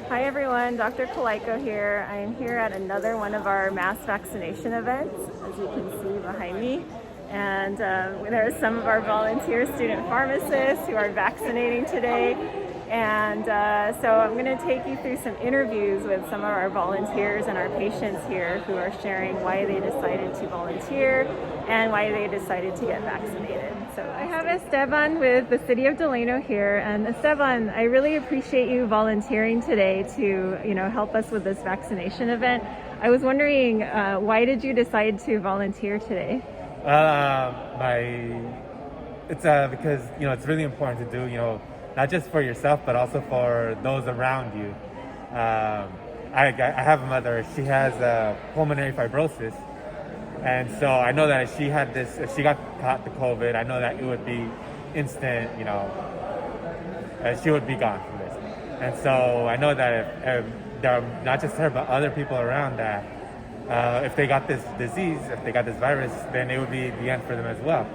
Hi everyone, Dr. Kalaiko here. I am here at another one of our mass vaccination events, as you can see behind me. And there are some of our volunteer student pharmacists who are vaccinating today. And so I'm going to take you through some interviews with some of our volunteers and our patients here who are sharing why they decided to volunteer and why they decided to get vaccinated. So I have Esteban with the City of Delano here. And Esteban, I really appreciate you volunteering today to help us with this vaccination event. I was wondering, why did you decide to volunteer today? It's because it's really important to do not just for yourself but also for those around you. I have a mother. She has pulmonary fibrosis, and so I know that if she got caught the COVID, I know that it would be instant. She would be gone from this, and so I know that if there are not just her but other people around that. If they got this disease, if they got this virus, then it would be the end for them as well.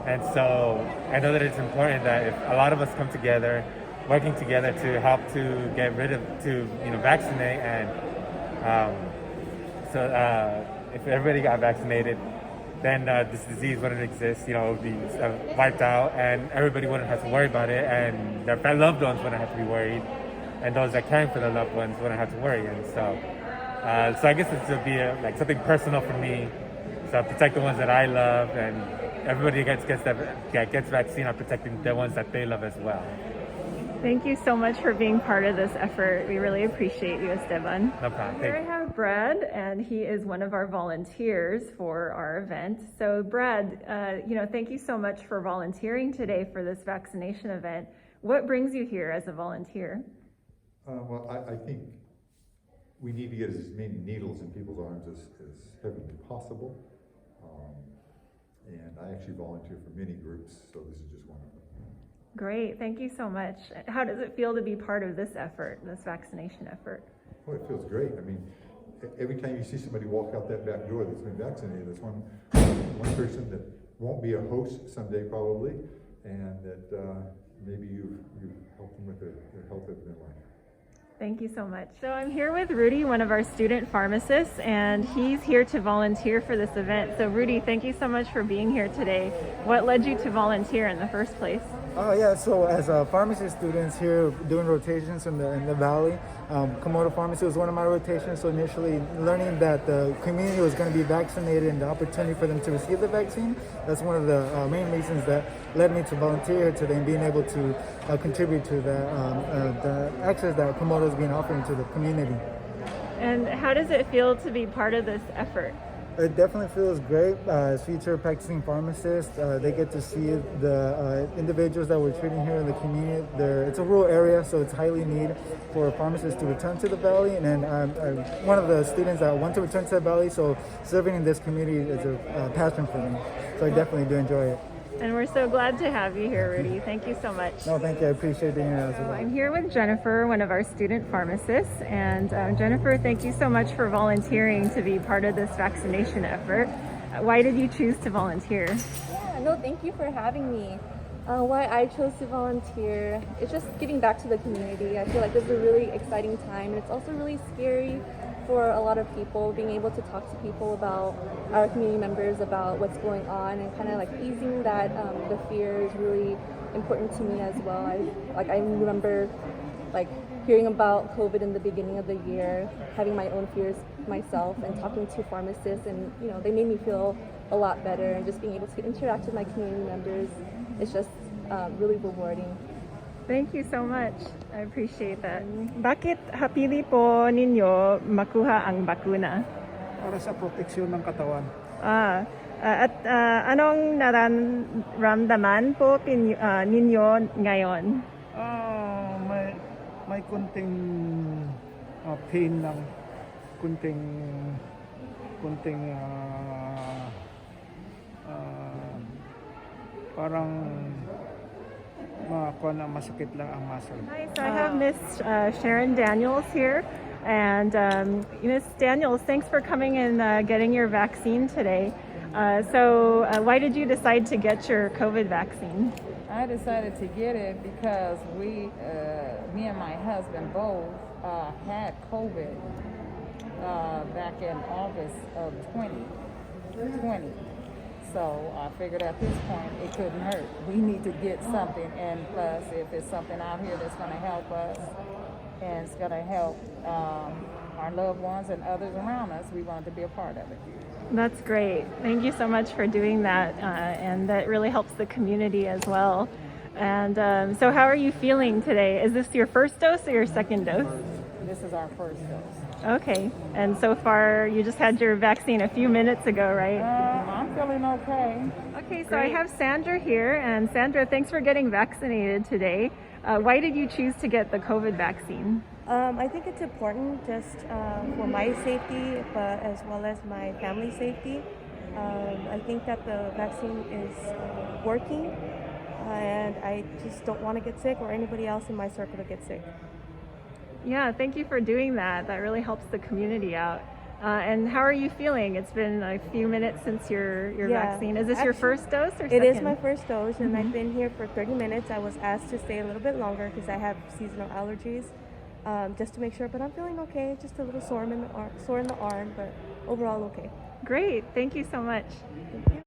And so I know that it's important that if a lot of us come together, working together to help to get rid of, vaccinate, and if everybody got vaccinated, then this disease wouldn't exist. It would be wiped out, and everybody wouldn't have to worry about it, and their loved ones wouldn't have to be worried, and those that caring for their loved ones wouldn't have to worry. And so I guess it would be like something personal for me. So I protect the ones that I love, and everybody gets vaccine. I'm protecting the ones that they love as well. Thank you so much for being part of this effort. We really appreciate you, Esteban. No problem. Here I have Brad, and he is one of our volunteers for our event. So Brad, thank you so much for volunteering today for this vaccination event. What brings you here as a volunteer? I think we need to get as many needles in people's arms as heavily possible. And I actually volunteer for many groups, so this is just one of them. Great, thank you so much. How does it feel to be part of this effort, this vaccination effort? Well, it feels great. I mean, every time you see somebody walk out that back door that's been vaccinated, that's one person that won't be a host someday probably, and that maybe you help them with their health of their life. Thank you so much. So I'm here with Rudy, one of our student pharmacists, and he's here to volunteer for this event. So Rudy, thank you so much for being here today. What led you to volunteer in the first place? So as a pharmacy students here doing rotations in the valley, Komodo Pharmacy was one of my rotations. So initially learning that the community was going to be vaccinated and the opportunity for them to receive the vaccine, that's one of the main reasons that led me to volunteer here today and being able to contribute to the access that Komodo is being offered to the community. And how does it feel to be part of this effort? It definitely feels great. As future practicing pharmacists, they get to see the individuals that we're treating here in the community. It's a rural area, so it's highly needed for pharmacists to return to the valley. And I'm one of the students that want to return to the valley, so serving in this community is a passion for me. So I definitely do enjoy it. And we're so glad to have you here, Rudy. Thank you so much. No, thank you. I appreciate being here as So well. I'm here with Jennifer, one of our student pharmacists. And Jennifer, thank you so much for volunteering to be part of this vaccination effort. Why did you choose to volunteer? Thank you for having me. Why I chose to volunteer, it's just giving back to the community. I feel like this is a really exciting time, and it's also really scary for a lot of people, being able to talk to people about our community members about what's going on, and kind of like easing that the fear is really important to me as well. I remember hearing about COVID in the beginning of the year, having my own fears myself, and talking to pharmacists, and they made me feel a lot better, and just being able to interact with my community members, it's just really rewarding. Thank you so much. I appreciate that. Bakit hapili po ninyo makuha ang bakuna? Para sa proteksyon ng katawan. Anong nararamdaman po ninyo ngayon? May kunting pain lang, kunting parang masakit lang ang muscle. Hi, so I have Miss Sharon Daniels here. And Miss Daniels, thanks for coming and getting your vaccine today. Why did you decide to get your COVID vaccine? I decided to get it because me and my husband both back in August of 2020. So I figured at this point it couldn't hurt. We need to get something, and plus if it's something out here that's going to help us and it's going to help our loved ones and others around us, we wanted to be a part of it. That's great. Thank you so much for doing that, and that really helps the community as well. And so how are you feeling today? Is this your first dose or your second dose? This is our first dose. Okay, and so far you just had your vaccine a few minutes ago, right? I'm feeling okay. Okay, so I have Sandra here, and Sandra, thanks for getting vaccinated today. Why did you choose to get the COVID vaccine? I think it's important just for my safety, but as well as my family safety. I think that the vaccine is working, and I just don't want to get sick or anybody else in my circle to get sick. Yeah, thank you for doing that. That really helps the community out. And how are you feeling? It's been a few minutes since your vaccine. Is this your first dose or second? It is my first dose, and I've been here for 30 minutes. I was asked to stay a little bit longer because I have seasonal allergies, just to make sure. But I'm feeling okay. Just a little sore in the arm, but overall okay. Great. Thank you so much. Thank you.